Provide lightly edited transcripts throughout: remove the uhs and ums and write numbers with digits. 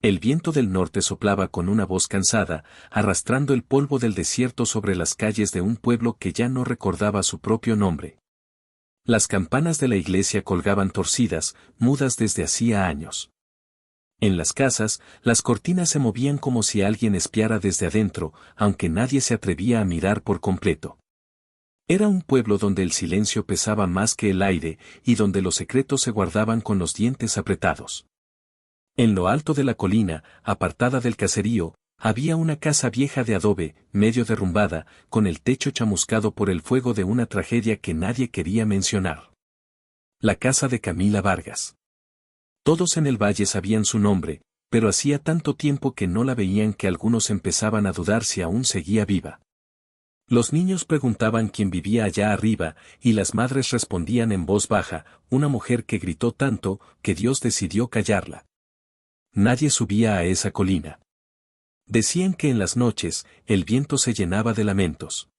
El viento del norte soplaba con una voz cansada, arrastrando el polvo del desierto sobre las calles de un pueblo que ya no recordaba su propio nombre. Las campanas de la iglesia colgaban torcidas, mudas desde hacía años. En las casas, las cortinas se movían como si alguien espiara desde adentro, aunque nadie se atrevía a mirar por completo. Era un pueblo donde el silencio pesaba más que el aire, y donde los secretos se guardaban con los dientes apretados. En lo alto de la colina, apartada del caserío, había una casa vieja de adobe, medio derrumbada, con el techo chamuscado por el fuego de una tragedia que nadie quería mencionar. La casa de Camila Vargas. Todos en el valle sabían su nombre, pero hacía tanto tiempo que no la veían que algunos empezaban a dudar si aún seguía viva. Los niños preguntaban quién vivía allá arriba, y las madres respondían en voz baja, una mujer que gritó tanto, que Dios decidió callarla. Nadie subía a esa colina. Decían que en las noches, el viento se llenaba de lamentos.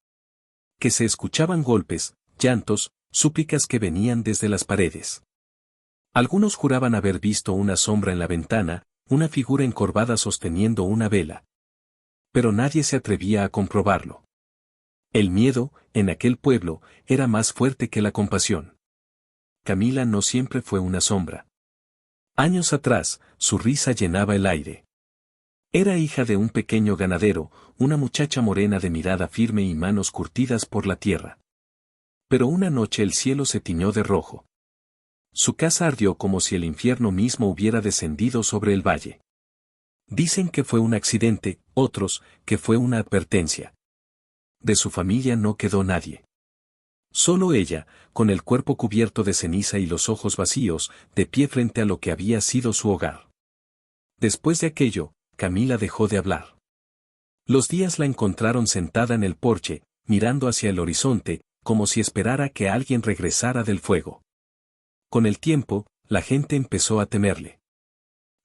Que se escuchaban golpes, llantos, súplicas que venían desde las paredes. Algunos juraban haber visto una sombra en la ventana, una figura encorvada sosteniendo una vela. Pero nadie se atrevía a comprobarlo. El miedo, en aquel pueblo, era más fuerte que la compasión. Camila no siempre fue una sombra. Años atrás, su risa llenaba el aire. Era hija de un pequeño ganadero, una muchacha morena de mirada firme y manos curtidas por la tierra. Pero una noche el cielo se tiñó de rojo. Su casa ardió como si el infierno mismo hubiera descendido sobre el valle. Dicen que fue un accidente, otros, que fue una advertencia. De su familia no quedó nadie. Solo ella, con el cuerpo cubierto de ceniza y los ojos vacíos, de pie frente a lo que había sido su hogar. Después de aquello, Camila dejó de hablar. Los días la encontraron sentada en el porche, mirando hacia el horizonte, como si esperara que alguien regresara del fuego. Con el tiempo, la gente empezó a temerle.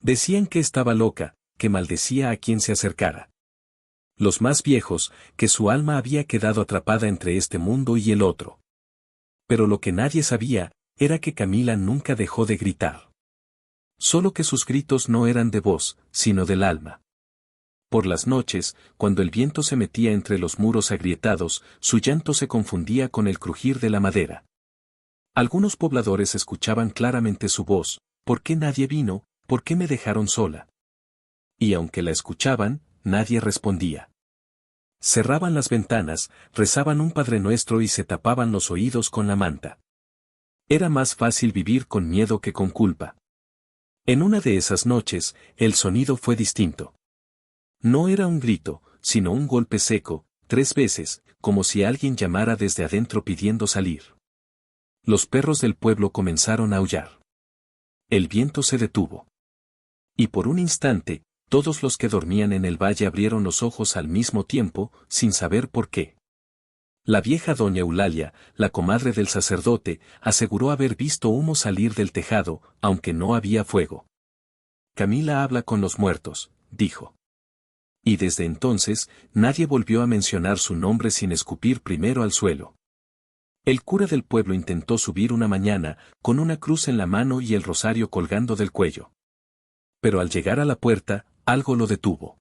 Decían que estaba loca, que maldecía a quien se acercara. Los más viejos, que su alma había quedado atrapada entre este mundo y el otro. Pero lo que nadie sabía, era que Camila nunca dejó de gritar. Solo que sus gritos no eran de voz, sino del alma. Por las noches, cuando el viento se metía entre los muros agrietados, su llanto se confundía con el crujir de la madera. Algunos pobladores escuchaban claramente su voz: ¿por qué nadie vino? ¿Por qué me dejaron sola? Y aunque la escuchaban, nadie respondía. Cerraban las ventanas, rezaban un Padre Nuestro y se tapaban los oídos con la manta. Era más fácil vivir con miedo que con culpa. En una de esas noches, el sonido fue distinto. No era un grito, sino un golpe seco, 3 veces, como si alguien llamara desde adentro pidiendo salir. Los perros del pueblo comenzaron a aullar. El viento se detuvo. Y por un instante, todos los que dormían en el valle abrieron los ojos al mismo tiempo, sin saber por qué. La vieja doña Eulalia, la comadre del sacerdote, aseguró haber visto humo salir del tejado, aunque no había fuego. Camila habla con los muertos, dijo. Y desde entonces, nadie volvió a mencionar su nombre sin escupir primero al suelo. El cura del pueblo intentó subir una mañana, con una cruz en la mano y el rosario colgando del cuello. Pero al llegar a la puerta, algo lo detuvo.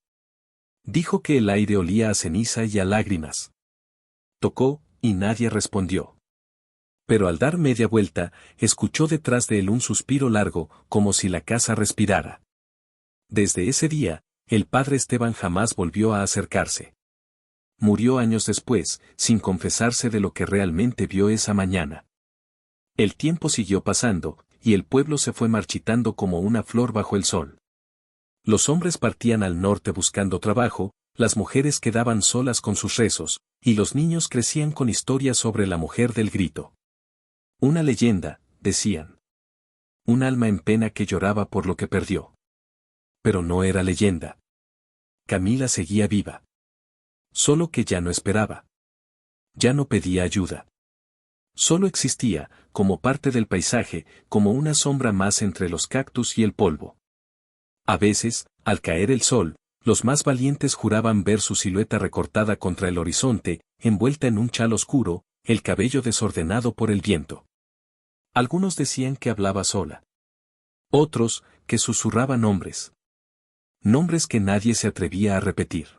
Dijo que el aire olía a ceniza y a lágrimas. Tocó, y nadie respondió. Pero al dar media vuelta, escuchó detrás de él un suspiro largo, como si la casa respirara. Desde ese día, el padre Esteban jamás volvió a acercarse. Murió años después, sin confesarse de lo que realmente vio esa mañana. El tiempo siguió pasando, y el pueblo se fue marchitando como una flor bajo el sol. Los hombres partían al norte buscando trabajo, las mujeres quedaban solas con sus rezos, y los niños crecían con historias sobre la mujer del grito. Una leyenda, decían. Un alma en pena que lloraba por lo que perdió. Pero no era leyenda. Camila seguía viva. Solo que ya no esperaba. Ya no pedía ayuda. Solo existía, como parte del paisaje, como una sombra más entre los cactus y el polvo. A veces, al caer el sol, los más valientes juraban ver su silueta recortada contra el horizonte, envuelta en un chal oscuro, el cabello desordenado por el viento. Algunos decían que hablaba sola. Otros, que susurraba nombres. Nombres que nadie se atrevía a repetir.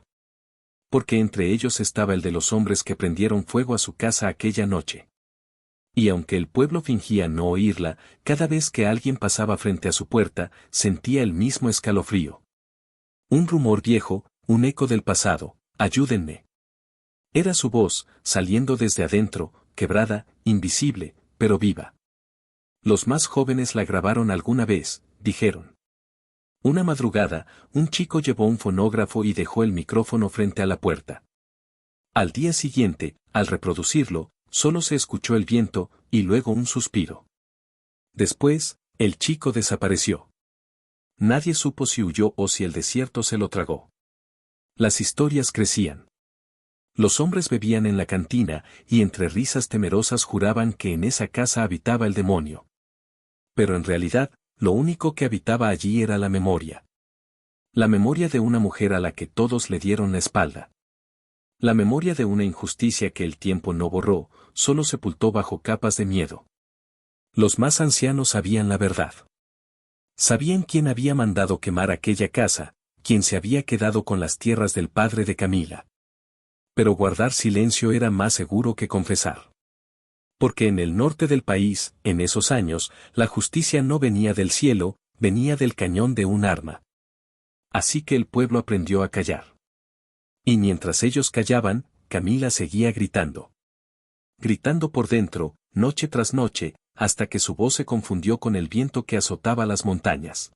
Porque entre ellos estaba el de los hombres que prendieron fuego a su casa aquella noche. Y aunque el pueblo fingía no oírla, cada vez que alguien pasaba frente a su puerta, sentía el mismo escalofrío. Un rumor viejo, un eco del pasado, ayúdenme. Era su voz, saliendo desde adentro, quebrada, invisible, pero viva. Los más jóvenes la grabaron alguna vez, dijeron. Una madrugada, un chico llevó un fonógrafo y dejó el micrófono frente a la puerta. Al día siguiente, al reproducirlo, solo se escuchó el viento, y luego un suspiro. Después, el chico desapareció. Nadie supo si huyó o si el desierto se lo tragó. Las historias crecían. Los hombres bebían en la cantina, y entre risas temerosas juraban que en esa casa habitaba el demonio. Pero en realidad, lo único que habitaba allí era la memoria. La memoria de una mujer a la que todos le dieron la espalda. La memoria de una injusticia que el tiempo no borró, solo sepultó bajo capas de miedo. Los más ancianos sabían la verdad. Sabían quién había mandado quemar aquella casa, quién se había quedado con las tierras del padre de Camila. Pero guardar silencio era más seguro que confesar. Porque en el norte del país, en esos años, la justicia no venía del cielo, venía del cañón de un arma. Así que el pueblo aprendió a callar. Y mientras ellos callaban, Camila seguía gritando. Gritando por dentro, noche tras noche, hasta que su voz se confundió con el viento que azotaba las montañas.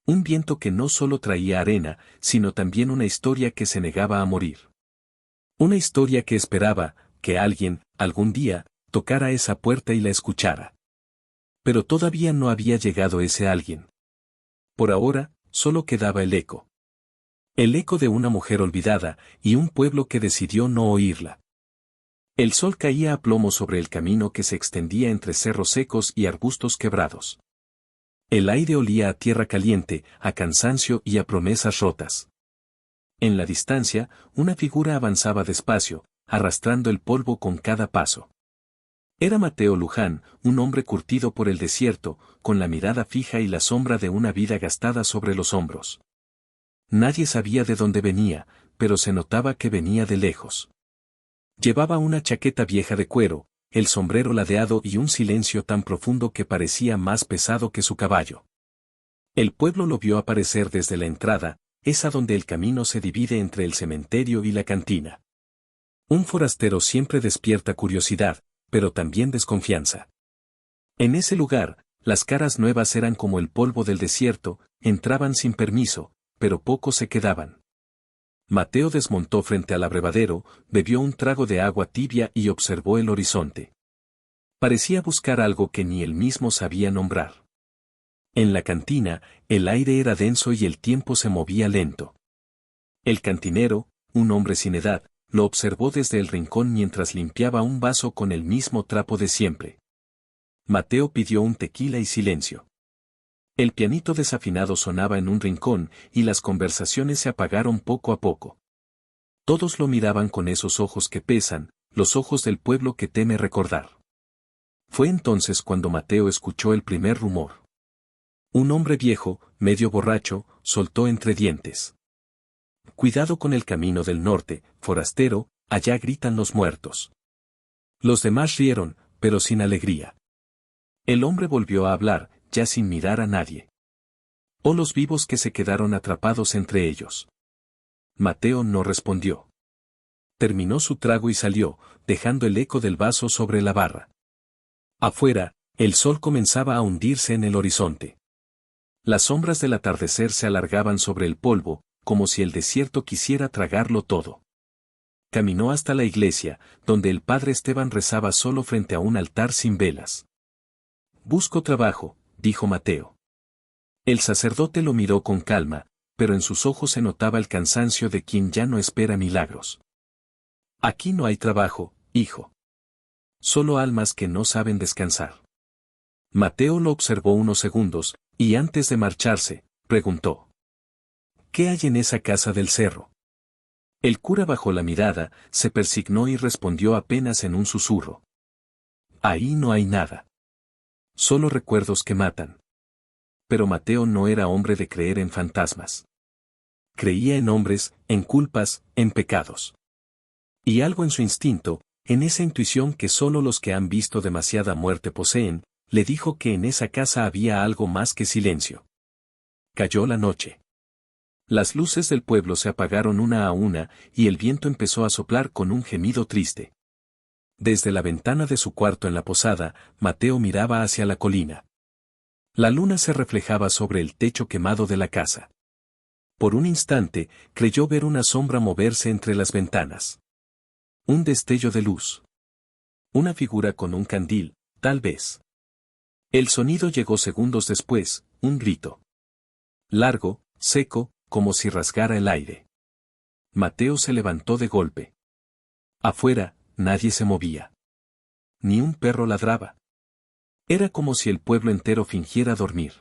Un viento que no solo traía arena, sino también una historia que se negaba a morir. Una historia que esperaba, que alguien, algún día, tocara esa puerta y la escuchara. Pero todavía no había llegado ese alguien. Por ahora, solo quedaba el eco. El eco de una mujer olvidada, y un pueblo que decidió no oírla. El sol caía a plomo sobre el camino que se extendía entre cerros secos y arbustos quebrados. El aire olía a tierra caliente, a cansancio y a promesas rotas. En la distancia, una figura avanzaba despacio, arrastrando el polvo con cada paso. Era Mateo Luján, un hombre curtido por el desierto, con la mirada fija y la sombra de una vida gastada sobre los hombros. Nadie sabía de dónde venía, pero se notaba que venía de lejos. Llevaba una chaqueta vieja de cuero, el sombrero ladeado y un silencio tan profundo que parecía más pesado que su caballo. El pueblo lo vio aparecer desde la entrada, esa donde el camino se divide entre el cementerio y la cantina. Un forastero siempre despierta curiosidad, pero también desconfianza. En ese lugar, las caras nuevas eran como el polvo del desierto, entraban sin permiso, pero pocos se quedaban. Mateo desmontó frente al abrevadero, bebió un trago de agua tibia y observó el horizonte. Parecía buscar algo que ni él mismo sabía nombrar. En la cantina, el aire era denso y el tiempo se movía lento. El cantinero, un hombre sin edad, lo observó desde el rincón mientras limpiaba un vaso con el mismo trapo de siempre. Mateo pidió un tequila y silencio. El pianito desafinado sonaba en un rincón y las conversaciones se apagaron poco a poco. Todos lo miraban con esos ojos que pesan, los ojos del pueblo que teme recordar. Fue entonces cuando Mateo escuchó el primer rumor. Un hombre viejo, medio borracho, soltó entre dientes. Cuidado con el camino del norte, forastero, allá gritan los muertos. Los demás rieron, pero sin alegría. El hombre volvió a hablar, ya sin mirar a nadie. Oh los vivos que se quedaron atrapados entre ellos. Mateo no respondió. Terminó su trago y salió, dejando el eco del vaso sobre la barra. Afuera, el sol comenzaba a hundirse en el horizonte. Las sombras del atardecer se alargaban sobre el polvo, como si el desierto quisiera tragarlo todo. Caminó hasta la iglesia, donde el padre Esteban rezaba solo frente a un altar sin velas. Busco trabajo, dijo Mateo. El sacerdote lo miró con calma, pero en sus ojos se notaba el cansancio de quien ya no espera milagros. Aquí no hay trabajo, hijo. Solo almas que no saben descansar. Mateo lo observó unos segundos, y antes de marcharse, preguntó. ¿Qué hay en esa casa del cerro? El cura bajó la mirada, se persignó y respondió apenas en un susurro. Ahí no hay nada. Solo recuerdos que matan. Pero Mateo no era hombre de creer en fantasmas. creía en hombres, en culpas, en pecados. Y algo en su instinto, en esa intuición que solo los que han visto demasiada muerte poseen, le dijo que en esa casa había algo más que silencio. Cayó la noche. Las luces del pueblo se apagaron una a una, y el viento empezó a soplar con un gemido triste. Desde la ventana de su cuarto en la posada, Mateo miraba hacia la colina. La luna se reflejaba sobre el techo quemado de la casa. Por un instante, creyó ver una sombra moverse entre las ventanas. Un destello de luz. Una figura con un candil, tal vez. El sonido llegó segundos después, un grito. Largo, seco, como si rasgara el aire. Mateo se levantó de golpe. Afuera, nadie se movía. Ni un perro ladraba. Era como si el pueblo entero fingiera dormir.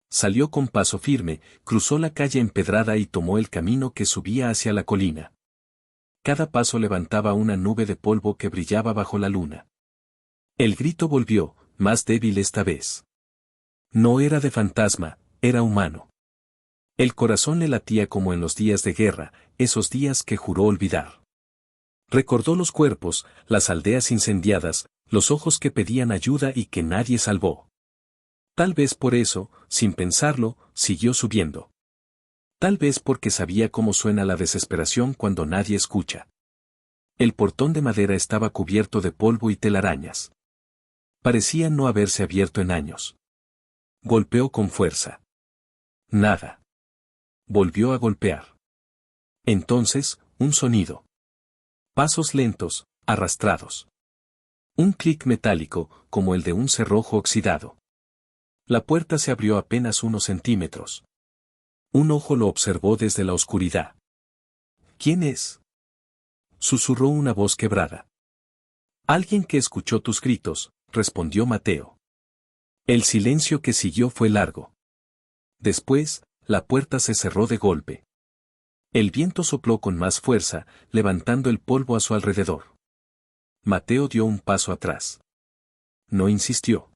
Salió con paso firme, cruzó la calle empedrada y tomó el camino que subía hacia la colina. Cada paso levantaba una nube de polvo que brillaba bajo la luna. El grito volvió, más débil esta vez. No era de fantasma, era humano. El corazón le latía como en los días de guerra, esos días que juró olvidar. Recordó los cuerpos, las aldeas incendiadas, los ojos que pedían ayuda y que nadie salvó. Tal vez por eso, sin pensarlo, siguió subiendo. Tal vez porque sabía cómo suena la desesperación cuando nadie escucha. El portón de madera estaba cubierto de polvo y telarañas. Parecía no haberse abierto en años. Golpeó con fuerza. Nada. Volvió a golpear. Entonces, un sonido. Pasos lentos, arrastrados. Un clic metálico, como el de un cerrojo oxidado. La puerta se abrió apenas unos centímetros. Un ojo lo observó desde la oscuridad. ¿Quién es? Susurró una voz quebrada. Alguien que escuchó tus gritos, respondió Mateo. El silencio que siguió fue largo. Después, la puerta se cerró de golpe. El viento sopló con más fuerza, levantando el polvo a su alrededor. Mateo dio un paso atrás. No insistió.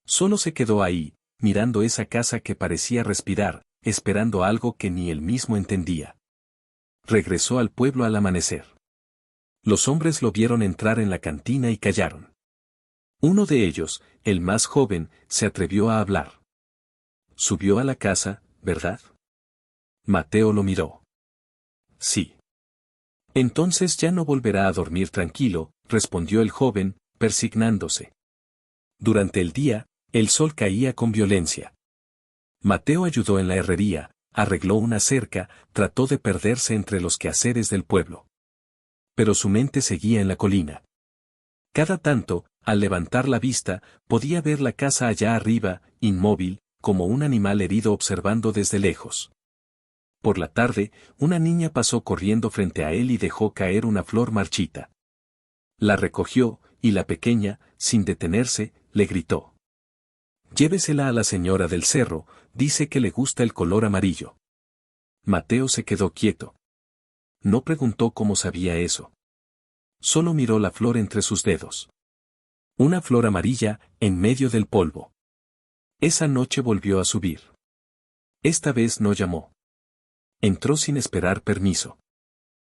Solo se quedó ahí, mirando esa casa que parecía respirar, esperando algo que ni él mismo entendía. Regresó al pueblo al amanecer. Los hombres lo vieron entrar en la cantina y callaron. Uno de ellos, el más joven, se atrevió a hablar. Subió a la casa, ¿verdad? Mateo lo miró. Sí. Entonces ya no volverá a dormir tranquilo, respondió el joven, persignándose. Durante el día, el sol caía con violencia. Mateo ayudó en la herrería, arregló una cerca, trató de perderse entre los quehaceres del pueblo. Pero su mente seguía en la colina. Cada tanto, al levantar la vista, podía ver la casa allá arriba, inmóvil, como un animal herido observando desde lejos. Por la tarde, una niña pasó corriendo frente a él y dejó caer una flor marchita. La recogió, y la pequeña, sin detenerse, le gritó. Llévesela a la señora del cerro, dice que le gusta el color amarillo. Mateo se quedó quieto. No preguntó cómo sabía eso. Solo miró la flor entre sus dedos. Una flor amarilla, en medio del polvo. Esa noche volvió a subir. Esta vez no llamó. Entró sin esperar permiso.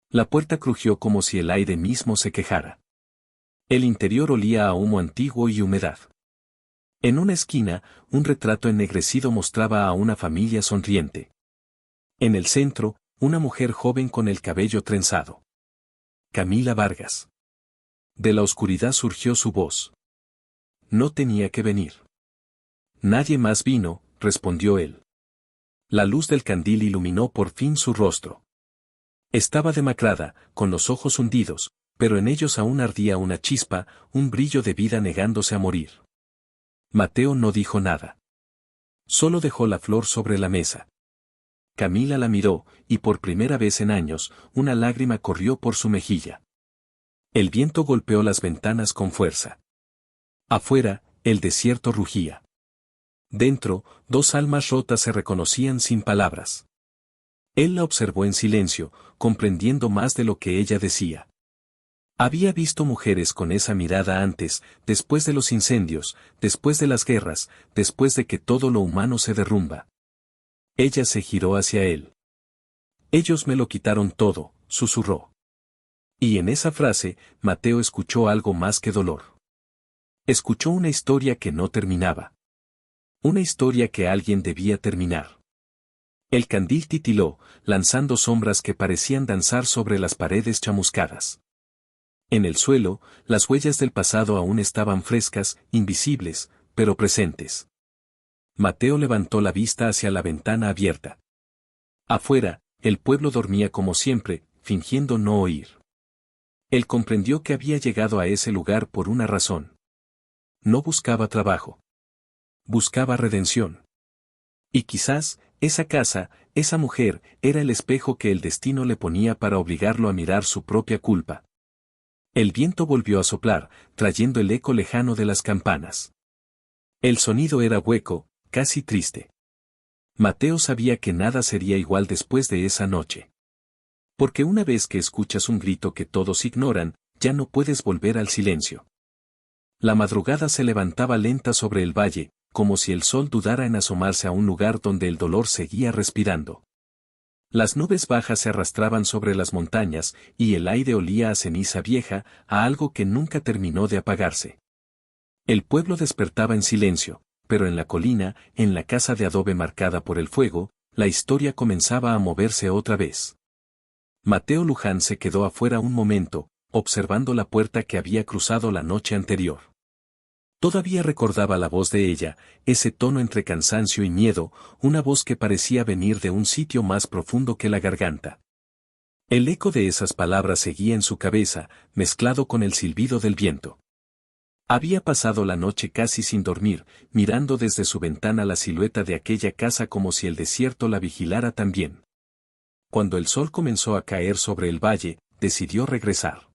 La puerta crujió como si el aire mismo se quejara. El interior olía a humo antiguo y humedad. En una esquina, un retrato ennegrecido mostraba a una familia sonriente. En el centro, una mujer joven con el cabello trenzado. Camila Vargas. De la oscuridad surgió su voz. No tenía que venir. Nadie más vino, respondió él. La luz del candil iluminó por fin su rostro. Estaba demacrada, con los ojos hundidos, pero en ellos aún ardía una chispa, un brillo de vida negándose a morir. Mateo no dijo nada. Solo dejó la flor sobre la mesa. Camila la miró, y por primera vez en años, una lágrima corrió por su mejilla. El viento golpeó las ventanas con fuerza. Afuera, el desierto rugía. Dentro, dos almas rotas se reconocían sin palabras. Él la observó en silencio, comprendiendo más de lo que ella decía. Había visto mujeres con esa mirada antes, después de los incendios, después de las guerras, después de que todo lo humano se derrumba. Ella se giró hacia él. Ellos me lo quitaron todo, susurró. Y en esa frase, Mateo escuchó algo más que dolor. Escuchó una historia que no terminaba. Una historia que alguien debía terminar. El candil titiló, lanzando sombras que parecían danzar sobre las paredes chamuscadas. En el suelo, las huellas del pasado aún estaban frescas, invisibles, pero presentes. Mateo levantó la vista hacia la ventana abierta. Afuera, el pueblo dormía como siempre, fingiendo no oír. Él comprendió que había llegado a ese lugar por una razón. No buscaba trabajo. Buscaba redención. Y quizás, esa casa, esa mujer, era el espejo que el destino le ponía para obligarlo a mirar su propia culpa. El viento volvió a soplar, trayendo el eco lejano de las campanas. El sonido era hueco, casi triste. Mateo sabía que nada sería igual después de esa noche. Porque una vez que escuchas un grito que todos ignoran, ya no puedes volver al silencio. La madrugada se levantaba lenta sobre el valle, como si el sol dudara en asomarse a un lugar donde el dolor seguía respirando. Las nubes bajas se arrastraban sobre las montañas, y el aire olía a ceniza vieja, a algo que nunca terminó de apagarse. El pueblo despertaba en silencio, pero en la colina, en la casa de adobe marcada por el fuego, la historia comenzaba a moverse otra vez. Mateo Luján se quedó afuera un momento, observando la puerta que había cruzado la noche anterior. Todavía recordaba la voz de ella, ese tono entre cansancio y miedo, una voz que parecía venir de un sitio más profundo que la garganta. El eco de esas palabras seguía en su cabeza, mezclado con el silbido del viento. Había pasado la noche casi sin dormir, mirando desde su ventana la silueta de aquella casa como si el desierto la vigilara también. Cuando el sol comenzó a caer sobre el valle, decidió regresar.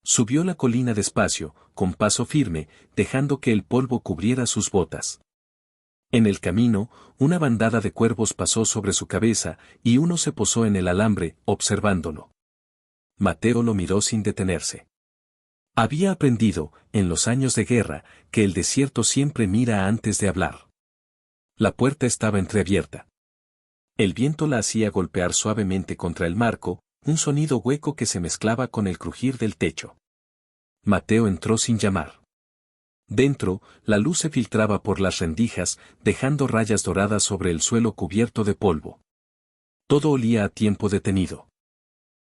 Subió la colina despacio, con paso firme, dejando que el polvo cubriera sus botas. En el camino, una bandada de cuervos pasó sobre su cabeza, y uno se posó en el alambre, observándolo. Mateo lo miró sin detenerse. Había aprendido, en los años de guerra, que el desierto siempre mira antes de hablar. La puerta estaba entreabierta. El viento la hacía golpear suavemente contra el marco, un sonido hueco que se mezclaba con el crujir del techo. Mateo entró sin llamar. Dentro, la luz se filtraba por las rendijas, dejando rayas doradas sobre el suelo cubierto de polvo. Todo olía a tiempo detenido.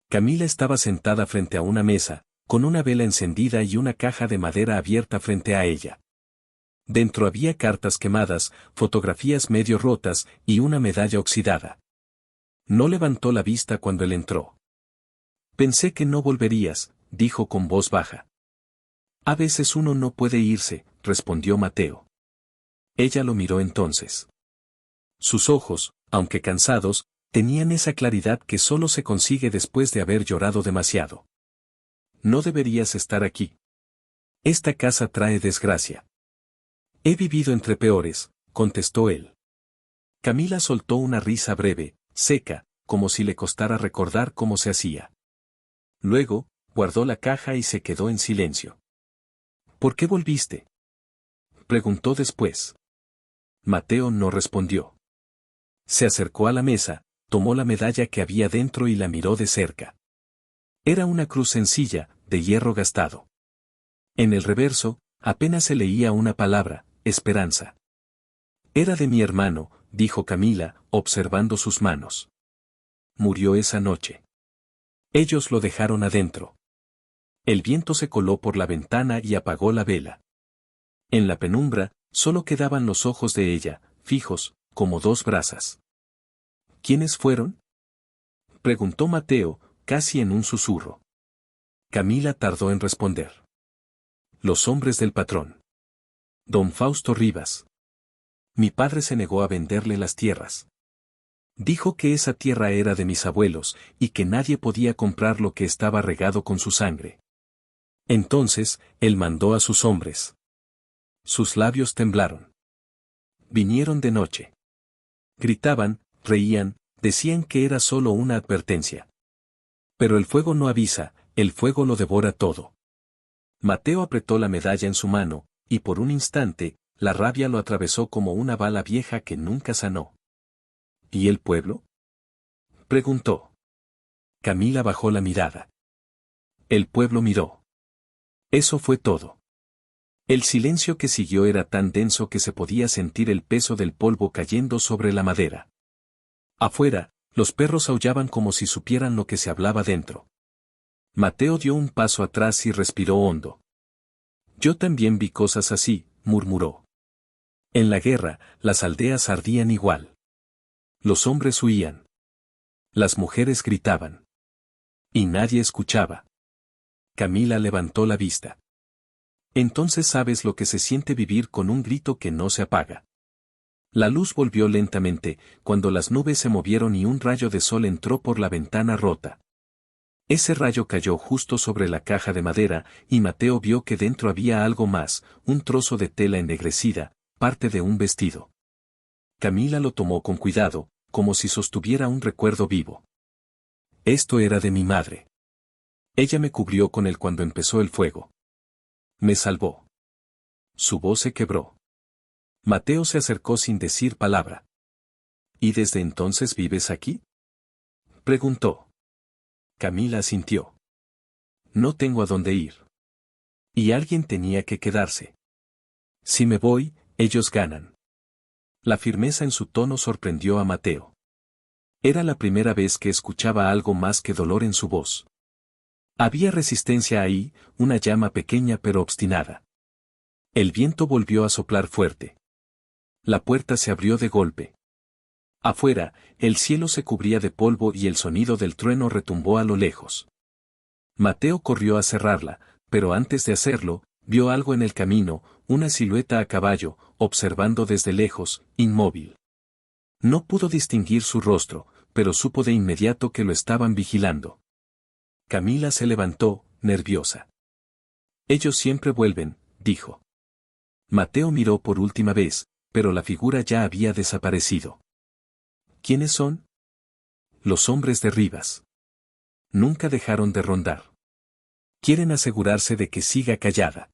Camila estaba sentada frente a una mesa, con una vela encendida y una caja de madera abierta frente a ella. Dentro había cartas quemadas, fotografías medio rotas y una medalla oxidada. No levantó la vista cuando él entró. Pensé que no volverías, dijo con voz baja. A veces uno no puede irse, respondió Mateo. Ella lo miró entonces. Sus ojos, aunque cansados, tenían esa claridad que solo se consigue después de haber llorado demasiado. No deberías estar aquí. Esta casa trae desgracia. He vivido entre peores, contestó él. Camila soltó una risa breve, seca, como si le costara recordar cómo se hacía. Luego, guardó la caja y se quedó en silencio. ¿Por qué volviste?, preguntó después. Mateo no respondió. Se acercó a la mesa, tomó la medalla que había dentro y la miró de cerca. Era una cruz sencilla, de hierro gastado. En el reverso, apenas se leía una palabra: esperanza. Era de mi hermano, dijo Camila, observando sus manos. Murió esa noche. Ellos lo dejaron adentro. El viento se coló por la ventana y apagó la vela. En la penumbra, solo quedaban los ojos de ella, fijos, como dos brasas. ¿Quiénes fueron?, preguntó Mateo, casi en un susurro. Camila tardó en responder. Los hombres del patrón. Don Fausto Rivas. Mi padre se negó a venderle las tierras. Dijo que esa tierra era de mis abuelos, y que nadie podía comprar lo que estaba regado con su sangre. Entonces, él mandó a sus hombres. Sus labios temblaron. Vinieron de noche. Gritaban, reían, decían que era solo una advertencia. Pero el fuego no avisa, el fuego lo devora todo. Mateo apretó la medalla en su mano, y por un instante, la rabia lo atravesó como una bala vieja que nunca sanó. ¿Y el pueblo?, Preguntó. Camila bajó la mirada. El pueblo miró. Eso fue todo. El silencio que siguió era tan denso que se podía sentir el peso del polvo cayendo sobre la madera. Afuera, los perros aullaban como si supieran lo que se hablaba dentro. Mateo dio un paso atrás y respiró hondo. Yo también vi cosas así, murmuró. En la guerra, las aldeas ardían igual. Los hombres huían. Las mujeres gritaban. Y nadie escuchaba. Camila levantó la vista. Entonces sabes lo que se siente vivir con un grito que no se apaga. La luz volvió lentamente, cuando las nubes se movieron y un rayo de sol entró por la ventana rota. Ese rayo cayó justo sobre la caja de madera, y Mateo vio que dentro había algo más, un trozo de tela ennegrecida, parte de un vestido. Camila lo tomó con cuidado, como si sostuviera un recuerdo vivo. Esto era de mi madre. Ella me cubrió con él cuando empezó el fuego. Me salvó. Su voz se quebró. Mateo se acercó sin decir palabra. ¿Y desde entonces vives aquí? Preguntó. Camila asintió. No tengo a dónde ir. Y alguien tenía que quedarse. Si me voy, ellos ganan. La firmeza en su tono sorprendió a Mateo. Era la primera vez que escuchaba algo más que dolor en su voz. Había resistencia ahí, una llama pequeña pero obstinada. El viento volvió a soplar fuerte. La puerta se abrió de golpe. Afuera, el cielo se cubría de polvo y el sonido del trueno retumbó a lo lejos. Mateo corrió a cerrarla, pero antes de hacerlo, vio algo en el camino, una silueta a caballo, observando desde lejos, inmóvil. No pudo distinguir su rostro, pero supo de inmediato que lo estaban vigilando. Camila se levantó, nerviosa. Ellos siempre vuelven, dijo. Mateo miró por última vez, pero la figura ya había desaparecido. ¿Quiénes son? Los hombres de Rivas. Nunca dejaron de rondar. Quieren asegurarse de que siga callada.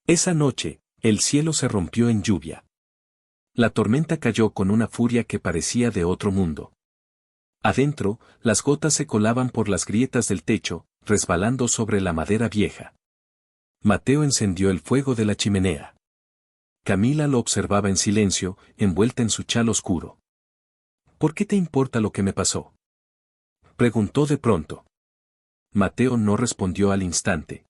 Esa noche, el cielo se rompió en lluvia. La tormenta cayó con una furia que parecía de otro mundo. Adentro, las gotas se colaban por las grietas del techo, resbalando sobre la madera vieja. Mateo encendió el fuego de la chimenea. Camila lo observaba en silencio, envuelta en su chal oscuro. ¿Por qué te importa lo que me pasó? Preguntó de pronto. Mateo no respondió al instante.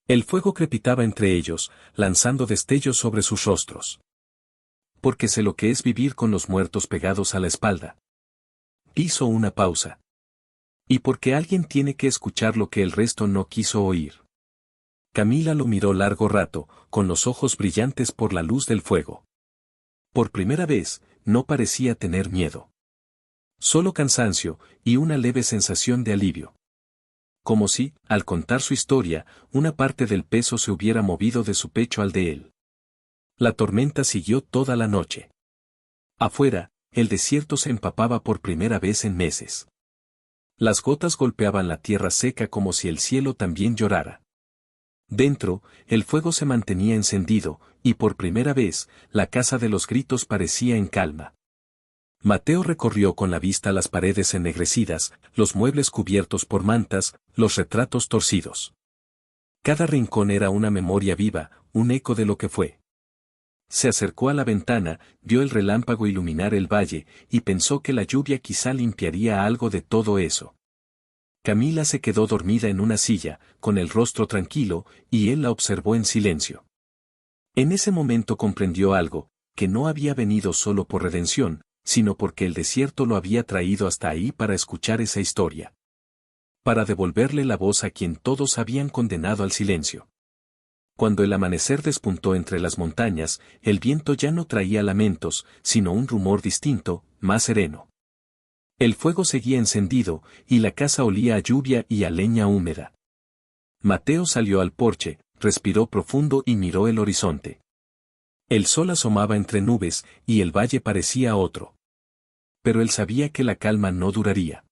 El fuego crepitaba entre ellos, lanzando destellos sobre sus rostros. Porque sé lo que es vivir con los muertos pegados a la espalda. Hizo una pausa. Y porque alguien tiene que escuchar lo que el resto no quiso oír. Camila lo miró largo rato, con los ojos brillantes por la luz del fuego. Por primera vez, no parecía tener miedo. Solo cansancio, y una leve sensación de alivio. Como si, al contar su historia, una parte del peso se hubiera movido de su pecho al de él. La tormenta siguió toda la noche. Afuera, el desierto se empapaba por primera vez en meses. Las gotas golpeaban la tierra seca como si el cielo también llorara. Dentro, el fuego se mantenía encendido, y por primera vez, la casa de los gritos parecía en calma. Mateo recorrió con la vista las paredes ennegrecidas, los muebles cubiertos por mantas, los retratos torcidos. Cada rincón era una memoria viva, un eco de lo que fue. Se acercó a la ventana, vio el relámpago iluminar el valle, y pensó que la lluvia quizá limpiaría algo de todo eso. Camila se quedó dormida en una silla, con el rostro tranquilo, y él la observó en silencio. En ese momento comprendió algo, que no había venido solo por redención, sino porque el desierto lo había traído hasta ahí para escuchar esa historia. Para devolverle la voz a quien todos habían condenado al silencio. Cuando el amanecer despuntó entre las montañas, el viento ya no traía lamentos, sino un rumor distinto, más sereno. El fuego seguía encendido, y la casa olía a lluvia y a leña húmeda. Mateo salió al porche, respiró profundo y miró el horizonte. El sol asomaba entre nubes, y el valle parecía otro. Pero él sabía que la calma no duraría.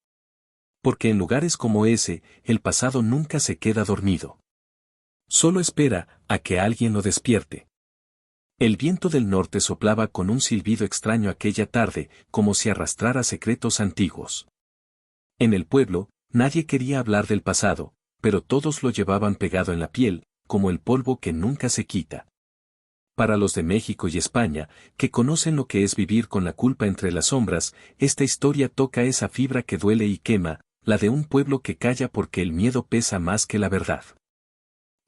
Porque en lugares como ese, el pasado nunca se queda dormido. Solo espera a que alguien lo despierte. El viento del norte soplaba con un silbido extraño aquella tarde, como si arrastrara secretos antiguos. En el pueblo, nadie quería hablar del pasado, pero todos lo llevaban pegado en la piel, como el polvo que nunca se quita. Para los de México y España, que conocen lo que es vivir con la culpa entre las sombras, esta historia toca esa fibra que duele y quema, la de un pueblo que calla porque el miedo pesa más que la verdad.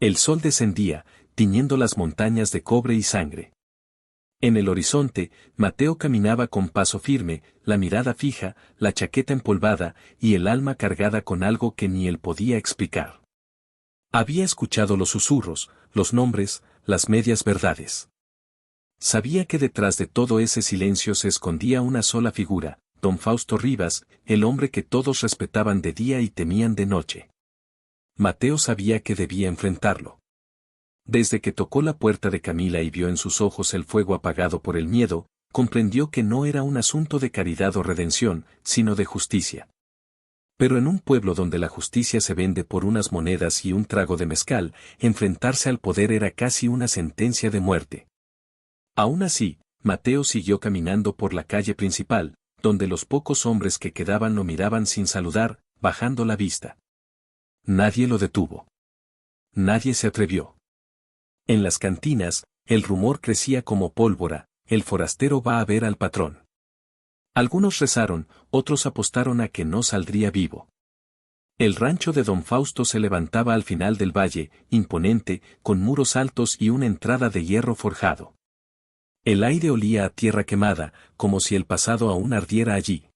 El sol descendía, tiñendo las montañas de cobre y sangre. En el horizonte, Mateo caminaba con paso firme, la mirada fija, la chaqueta empolvada, y el alma cargada con algo que ni él podía explicar. Había escuchado los susurros, los nombres, las medias verdades. Sabía que detrás de todo ese silencio se escondía una sola figura, don Fausto Rivas, el hombre que todos respetaban de día y temían de noche. Mateo sabía que debía enfrentarlo. Desde que tocó la puerta de Camila y vio en sus ojos el fuego apagado por el miedo, comprendió que no era un asunto de caridad o redención, sino de justicia. Pero en un pueblo donde la justicia se vende por unas monedas y un trago de mezcal, enfrentarse al poder era casi una sentencia de muerte. Aún así, Mateo siguió caminando por la calle principal, donde los pocos hombres que quedaban lo miraban sin saludar, bajando la vista. Nadie lo detuvo. Nadie se atrevió. En las cantinas, el rumor crecía como pólvora, el forastero va a ver al patrón. Algunos rezaron, otros apostaron a que no saldría vivo. El rancho de don Fausto se levantaba al final del valle, imponente, con muros altos y una entrada de hierro forjado. El aire olía a tierra quemada, como si el pasado aún ardiera allí.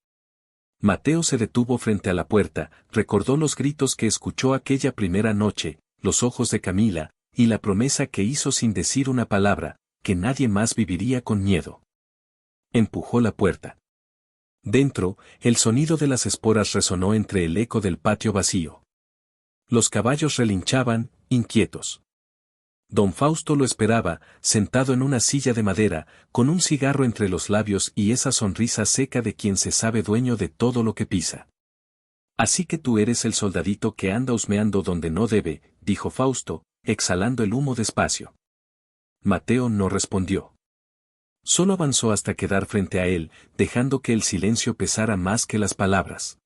Mateo se detuvo frente a la puerta, recordó los gritos que escuchó aquella primera noche, los ojos de Camila, y la promesa que hizo sin decir una palabra, que nadie más viviría con miedo. Empujó la puerta. Dentro, el sonido de las esporas resonó entre el eco del patio vacío. Los caballos relinchaban, inquietos. Don Fausto lo esperaba, sentado en una silla de madera, con un cigarro entre los labios y esa sonrisa seca de quien se sabe dueño de todo lo que pisa. Así que tú eres el soldadito que anda husmeando donde no debe, dijo Fausto, exhalando el humo despacio. Mateo no respondió. Solo avanzó hasta quedar frente a él, dejando que el silencio pesara más que las palabras.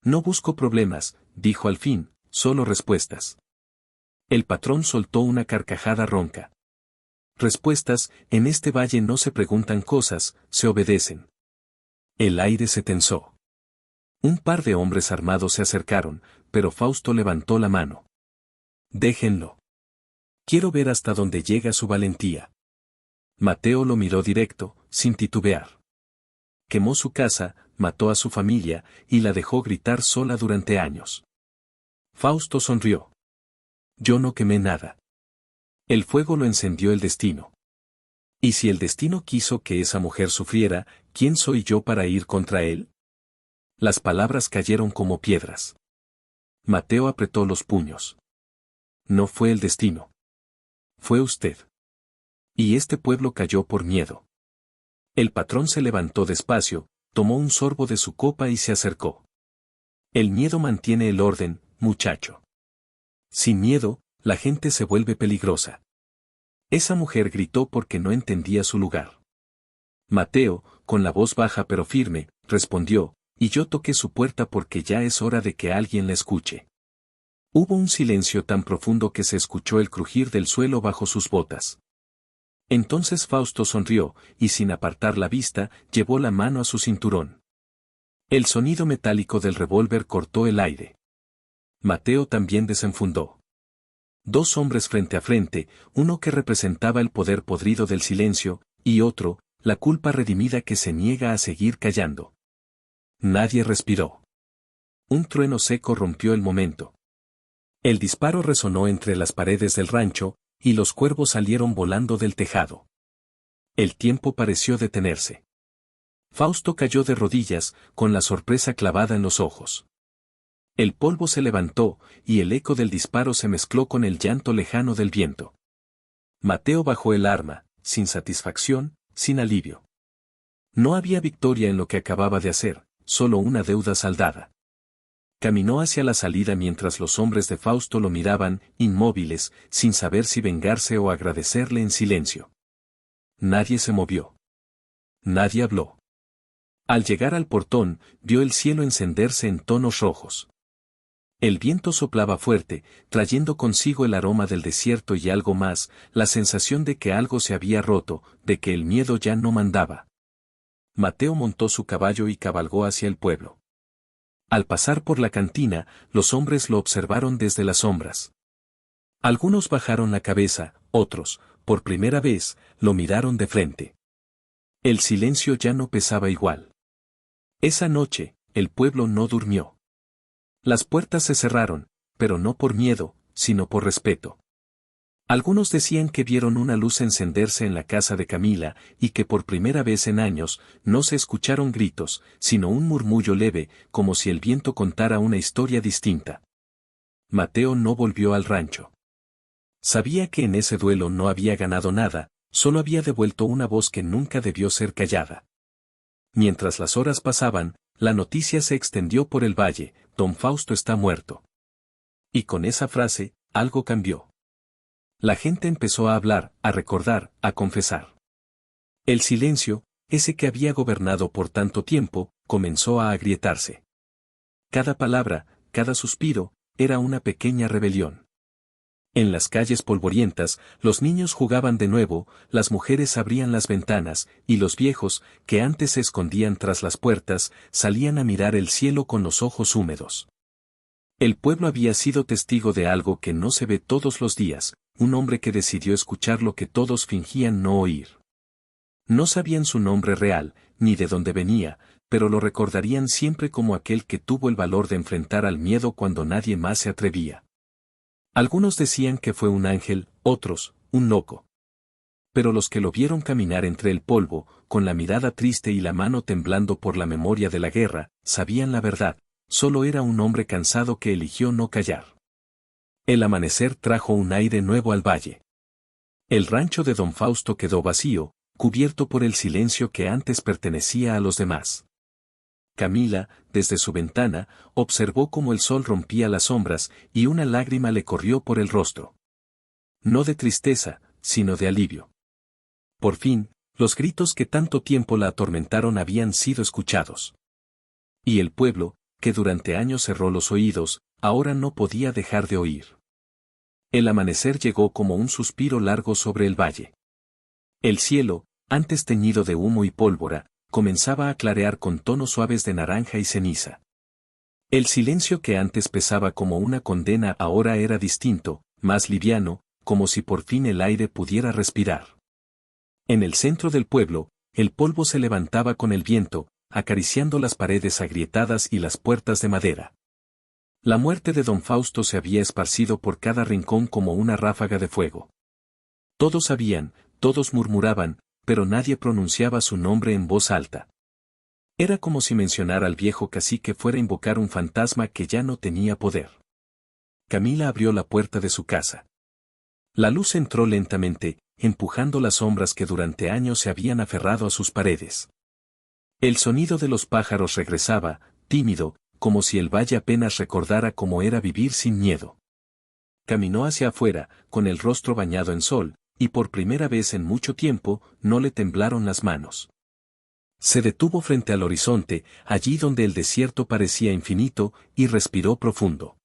No busco problemas, dijo al fin, solo respuestas. El patrón soltó una carcajada ronca. Respuestas, en este valle no se preguntan cosas, se obedecen. El aire se tensó. Un par de hombres armados se acercaron, pero Fausto levantó la mano. Déjenlo. Quiero ver hasta dónde llega su valentía. Mateo lo miró directo, sin titubear. Quemó su casa, mató a su familia, y la dejó gritar sola durante años. Fausto sonrió. Yo no quemé nada. El fuego lo encendió el destino. Y si el destino quiso que esa mujer sufriera, ¿quién soy yo para ir contra él? Las palabras cayeron como piedras. Mateo apretó los puños. No fue el destino. Fue usted. Y este pueblo cayó por miedo. El patrón se levantó despacio, tomó un sorbo de su copa y se acercó. El miedo mantiene el orden, muchacho. Sin miedo, la gente se vuelve peligrosa. Esa mujer gritó porque no entendía su lugar. Mateo, con la voz baja pero firme, respondió, y yo toqué su puerta porque ya es hora de que alguien la escuche. Hubo un silencio tan profundo que se escuchó el crujir del suelo bajo sus botas. Entonces Fausto sonrió, y sin apartar la vista, llevó la mano a su cinturón. El sonido metálico del revólver cortó el aire. Mateo también desenfundó. Dos hombres frente a frente, uno que representaba el poder podrido del silencio, y otro, la culpa redimida que se niega a seguir callando. Nadie respiró. Un trueno seco rompió el momento. El disparo resonó entre las paredes del rancho, y los cuervos salieron volando del tejado. El tiempo pareció detenerse. Fausto cayó de rodillas, con la sorpresa clavada en los ojos. El polvo se levantó, y el eco del disparo se mezcló con el llanto lejano del viento. Mateo bajó el arma, sin satisfacción, sin alivio. No había victoria en lo que acababa de hacer, solo una deuda saldada. Caminó hacia la salida mientras los hombres de Fausto lo miraban, inmóviles, sin saber si vengarse o agradecerle en silencio. Nadie se movió. Nadie habló. Al llegar al portón, vio el cielo encenderse en tonos rojos. El viento soplaba fuerte, trayendo consigo el aroma del desierto y algo más, la sensación de que algo se había roto, de que el miedo ya no mandaba. Mateo montó su caballo y cabalgó hacia el pueblo. Al pasar por la cantina, los hombres lo observaron desde las sombras. Algunos bajaron la cabeza, otros, por primera vez, lo miraron de frente. El silencio ya no pesaba igual. Esa noche, el pueblo no durmió. Las puertas se cerraron, pero no por miedo, sino por respeto. Algunos decían que vieron una luz encenderse en la casa de Camila, y que por primera vez en años, no se escucharon gritos, sino un murmullo leve, como si el viento contara una historia distinta. Mateo no volvió al rancho. Sabía que en ese duelo no había ganado nada, solo había devuelto una voz que nunca debió ser callada. Mientras las horas pasaban, la noticia se extendió por el valle: Don Fausto está muerto. Y con esa frase, algo cambió. La gente empezó a hablar, a recordar, a confesar. El silencio, ese que había gobernado por tanto tiempo, comenzó a agrietarse. Cada palabra, cada suspiro, era una pequeña rebelión. En las calles polvorientas, los niños jugaban de nuevo, las mujeres abrían las ventanas, y los viejos, que antes se escondían tras las puertas, salían a mirar el cielo con los ojos húmedos. El pueblo había sido testigo de algo que no se ve todos los días, un hombre que decidió escuchar lo que todos fingían no oír. No sabían su nombre real, ni de dónde venía, pero lo recordarían siempre como aquel que tuvo el valor de enfrentar al miedo cuando nadie más se atrevía. Algunos decían que fue un ángel, otros, un loco. Pero los que lo vieron caminar entre el polvo, con la mirada triste y la mano temblando por la memoria de la guerra, sabían la verdad: solo era un hombre cansado que eligió no callar. El amanecer trajo un aire nuevo al valle. El rancho de Don Fausto quedó vacío, cubierto por el silencio que antes pertenecía a los demás. Camila, desde su ventana, observó cómo el sol rompía las sombras, y una lágrima le corrió por el rostro. No de tristeza, sino de alivio. Por fin, los gritos que tanto tiempo la atormentaron habían sido escuchados. Y el pueblo, que durante años cerró los oídos, ahora no podía dejar de oír. El amanecer llegó como un suspiro largo sobre el valle. El cielo, antes teñido de humo y pólvora, comenzaba a clarear con tonos suaves de naranja y ceniza. El silencio que antes pesaba como una condena ahora era distinto, más liviano, como si por fin el aire pudiera respirar. En el centro del pueblo, el polvo se levantaba con el viento, acariciando las paredes agrietadas y las puertas de madera. La muerte de Don Fausto se había esparcido por cada rincón como una ráfaga de fuego. Todos sabían, todos murmuraban, pero nadie pronunciaba su nombre en voz alta. Era como si mencionar al viejo cacique fuera a invocar un fantasma que ya no tenía poder. Camila abrió la puerta de su casa. La luz entró lentamente, empujando las sombras que durante años se habían aferrado a sus paredes. El sonido de los pájaros regresaba, tímido, como si el valle apenas recordara cómo era vivir sin miedo. Caminó hacia afuera, con el rostro bañado en sol, y por primera vez en mucho tiempo, no le temblaron las manos. Se detuvo frente al horizonte, allí donde el desierto parecía infinito, y respiró profundo.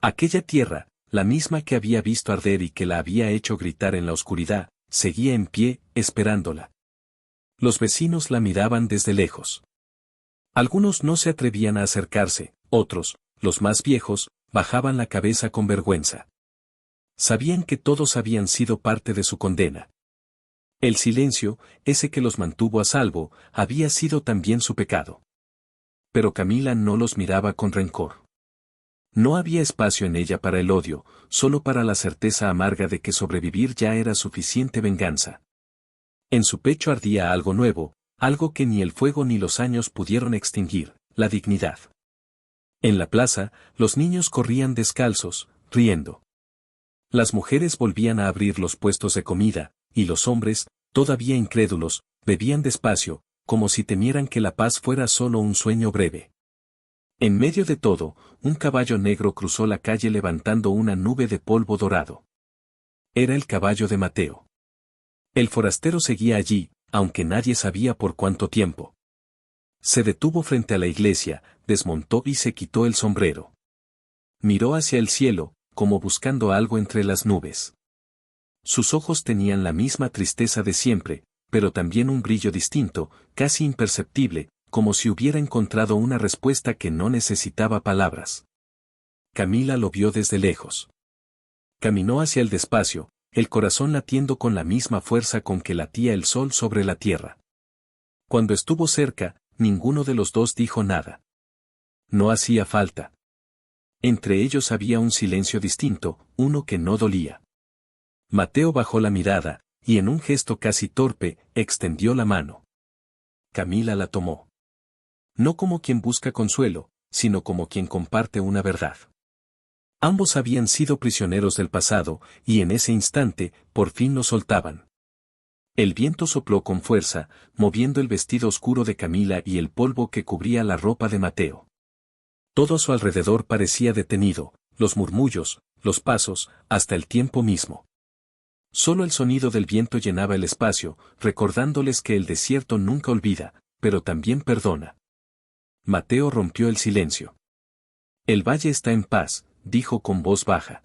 Aquella tierra, la misma que había visto arder y que la había hecho gritar en la oscuridad, seguía en pie, esperándola. Los vecinos la miraban desde lejos. Algunos no se atrevían a acercarse, otros, los más viejos, bajaban la cabeza con vergüenza. Sabían que todos habían sido parte de su condena. El silencio, ese que los mantuvo a salvo, había sido también su pecado. Pero Camila no los miraba con rencor. No había espacio en ella para el odio, solo para la certeza amarga de que sobrevivir ya era suficiente venganza. En su pecho ardía algo nuevo, algo que ni el fuego ni los años pudieron extinguir: la dignidad. En la plaza, los niños corrían descalzos, riendo. Las mujeres volvían a abrir los puestos de comida, y los hombres, todavía incrédulos, bebían despacio, como si temieran que la paz fuera solo un sueño breve. En medio de todo, un caballo negro cruzó la calle levantando una nube de polvo dorado. Era el caballo de Mateo. El forastero seguía allí, aunque nadie sabía por cuánto tiempo. Se detuvo frente a la iglesia, desmontó y se quitó el sombrero. Miró hacia el cielo, como buscando algo entre las nubes. Sus ojos tenían la misma tristeza de siempre, pero también un brillo distinto, casi imperceptible, como si hubiera encontrado una respuesta que no necesitaba palabras. Camila lo vio desde lejos. Caminó hacia el despacio, el corazón latiendo con la misma fuerza con que latía el sol sobre la tierra. Cuando estuvo cerca, ninguno de los dos dijo nada. No hacía falta. Entre ellos había un silencio distinto, uno que no dolía. Mateo bajó la mirada, y en un gesto casi torpe, extendió la mano. Camila la tomó. No como quien busca consuelo, sino como quien comparte una verdad. Ambos habían sido prisioneros del pasado, y en ese instante, por fin lo soltaban. El viento sopló con fuerza, moviendo el vestido oscuro de Camila y el polvo que cubría la ropa de Mateo. Todo a su alrededor parecía detenido, los murmullos, los pasos, hasta el tiempo mismo. Solo el sonido del viento llenaba el espacio, recordándoles que el desierto nunca olvida, pero también perdona. Mateo rompió el silencio. El valle está en paz, dijo con voz baja.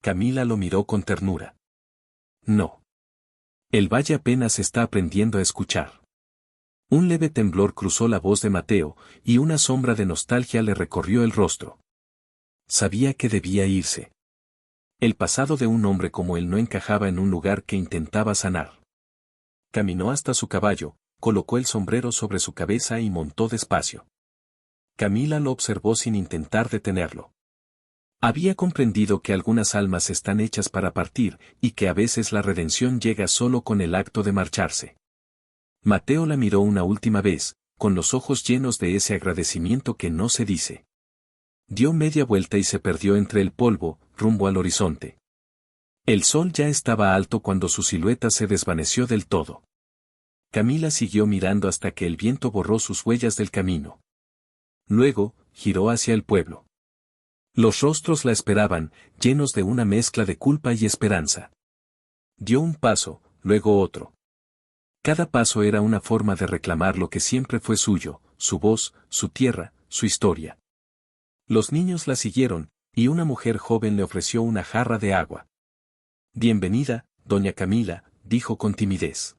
Camila lo miró con ternura. No. El valle apenas está aprendiendo a escuchar. Un leve temblor cruzó la voz de Mateo, y una sombra de nostalgia le recorrió el rostro. Sabía que debía irse. El pasado de un hombre como él no encajaba en un lugar que intentaba sanar. Caminó hasta su caballo, colocó el sombrero sobre su cabeza y montó despacio. Camila lo observó sin intentar detenerlo. Había comprendido que algunas almas están hechas para partir, y que a veces la redención llega solo con el acto de marcharse. Mateo la miró una última vez, con los ojos llenos de ese agradecimiento que no se dice. Dio media vuelta y se perdió entre el polvo, rumbo al horizonte. El sol ya estaba alto cuando su silueta se desvaneció del todo. Camila siguió mirando hasta que el viento borró sus huellas del camino. Luego, giró hacia el pueblo. Los rostros la esperaban, llenos de una mezcla de culpa y esperanza. Dio un paso, luego otro. Cada paso era una forma de reclamar lo que siempre fue suyo, su voz, su tierra, su historia. Los niños la siguieron, y una mujer joven le ofreció una jarra de agua. Bienvenida, doña Camila, dijo con timidez.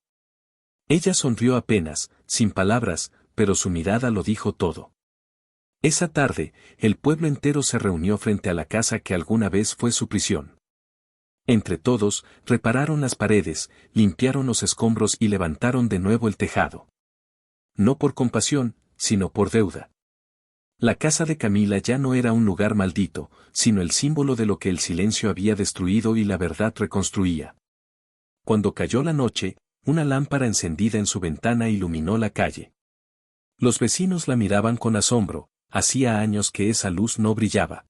Ella sonrió apenas, sin palabras, pero su mirada lo dijo todo. Esa tarde, el pueblo entero se reunió frente a la casa que alguna vez fue su prisión. Entre todos, repararon las paredes, limpiaron los escombros y levantaron de nuevo el tejado. No por compasión, sino por deuda. La casa de Camila ya no era un lugar maldito, sino el símbolo de lo que el silencio había destruido y la verdad reconstruía. Cuando cayó la noche, una lámpara encendida en su ventana iluminó la calle. Los vecinos la miraban con asombro, hacía años que esa luz no brillaba.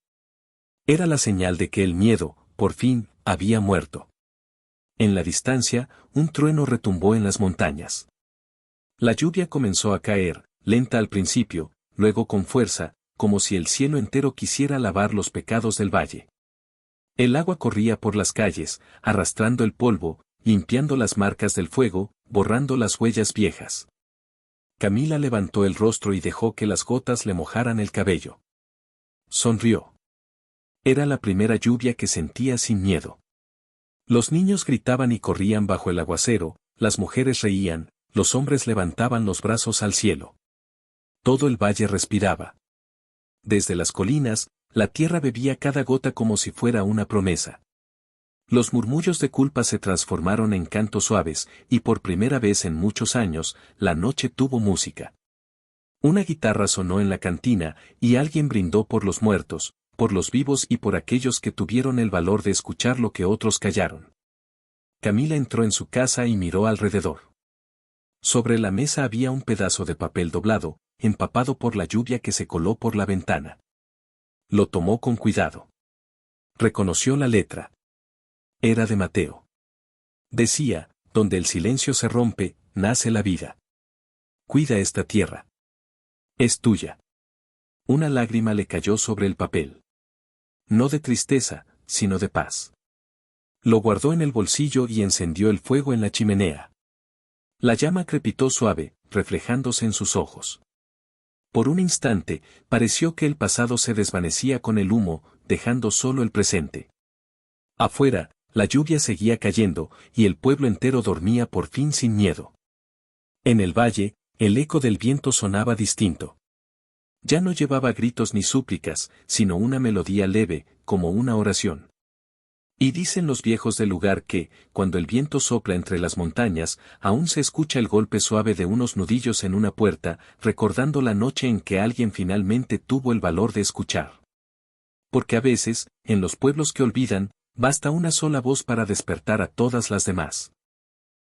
Era la señal de que el miedo, por fin, había muerto. En la distancia, un trueno retumbó en las montañas. La lluvia comenzó a caer, lenta al principio, luego con fuerza, como si el cielo entero quisiera lavar los pecados del valle. El agua corría por las calles, arrastrando el polvo, limpiando las marcas del fuego, borrando las huellas viejas. Camila levantó el rostro y dejó que las gotas le mojaran el cabello. Sonrió. Era la primera lluvia que sentía sin miedo. Los niños gritaban y corrían bajo el aguacero, las mujeres reían, los hombres levantaban los brazos al cielo. Todo el valle respiraba. Desde las colinas, la tierra bebía cada gota como si fuera una promesa. Los murmullos de culpa se transformaron en cantos suaves, y por primera vez en muchos años, la noche tuvo música. Una guitarra sonó en la cantina, y alguien brindó por los muertos, por los vivos y por aquellos que tuvieron el valor de escuchar lo que otros callaron. Camila entró en su casa y miró alrededor. Sobre la mesa había un pedazo de papel doblado, empapado por la lluvia que se coló por la ventana. Lo tomó con cuidado. Reconoció la letra. Era de Mateo. Decía, donde el silencio se rompe, nace la vida. Cuida esta tierra. Es tuya. Una lágrima le cayó sobre el papel. No de tristeza, sino de paz. Lo guardó en el bolsillo y encendió el fuego en la chimenea. La llama crepitó suave, reflejándose en sus ojos. Por un instante, pareció que el pasado se desvanecía con el humo, dejando solo el presente. Afuera, la lluvia seguía cayendo, y el pueblo entero dormía por fin sin miedo. En el valle, el eco del viento sonaba distinto. Ya no llevaba gritos ni súplicas, sino una melodía leve, como una oración. Y dicen los viejos del lugar que, cuando el viento sopla entre las montañas, aún se escucha el golpe suave de unos nudillos en una puerta, recordando la noche en que alguien finalmente tuvo el valor de escuchar. Porque a veces, en los pueblos que olvidan, basta una sola voz para despertar a todas las demás.